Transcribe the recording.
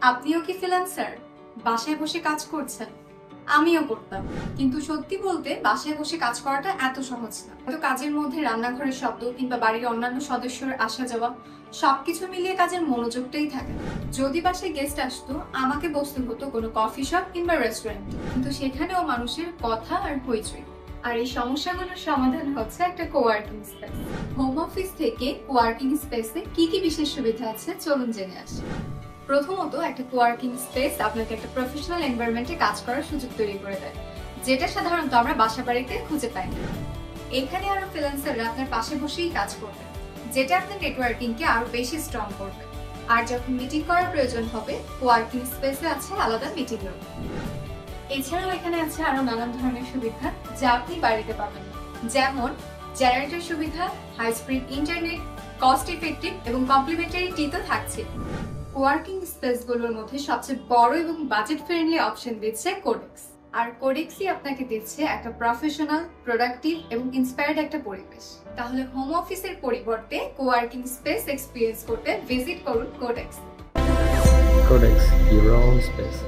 আপনিও কি ফ্রিল্যান্সার? বাসায় বসে কাজ করছেন? আমিও করতাম, কিন্তু সত্যি বলতে বাসায় বসে কাজ করাটা এত সহজ না। হয়তো কাজের মধ্যে রান্নাঘরের শব্দ কিংবা বাড়ির অন্যান্য সদস্যের আসা যাওয়া সবকিছু মিলিয়ে কাজের মনোযোগটাই থাকে না। যদি বাসায় গেস্ট আসতো, আমাকে বসতে হতো কোনো কফি শপ কিংবা রেস্টুরেন্টে, কিন্তু সেখানেও মানুষের কথা আর হইচই। আর এই সমস্যাগুলোর সমাধান হচ্ছে একটা কোয়ার্কিং স্পেস। হোম অফিস থেকে কোয়ার্কিং স্পেসে কি কি বিশেষ সুবিধা আছে চলুন জেনে আসি। প্রথমত, একটা কোয়ার্কিং স্পেস আপনাকে একটা প্রফেশনাল এনভায়রনমেন্টে কাজ করার সুযোগ তৈরি করে দেয়, যেটা সাধারণত আমরা বাসা বাড়িতে খুঁজে পাই না। এখানে আরো ফ্রিল্যান্সাররা আপনার পাশে বসেই কাজ করবে, যেটা আপনার নেটওয়ার্কিংকে আরো বেশি স্ট্রং করবে। আর যখন মিটিং করার প্রয়োজন হবে, কোয়ার্কিং স্পেসে আছে আলাদা মিটিং রুম। এছাড়াও এখানে আছে আরো নানান ধরনের সুবিধা যা আপনি বাড়িতে পাবেন, যেমন জেনারেটর সুবিধা, high speed internet, cost effective এবং কমপ্লিমেন্টারি টি তো থাকছে। কোয়ার্কিং স্পেসগুলোর মধ্যে সবচেয়ে বড় এবং বাজেট ফ্রেন্ডলি অপশন দিচ্ছে কোডেক্স। আর কোডেক্সই আপনাকে দিচ্ছে একটা প্রফেশনাল, প্রোডাক্টিভ এবং ইন্সপায়ার্ড একটা পরিবেশ। তাহলে হোম অফিসের পরিবর্তে কোয়ার্কিং স্পেস এক্সপিরিয়েন্স করতে ভিজিট করুন codex. Codex, your own space.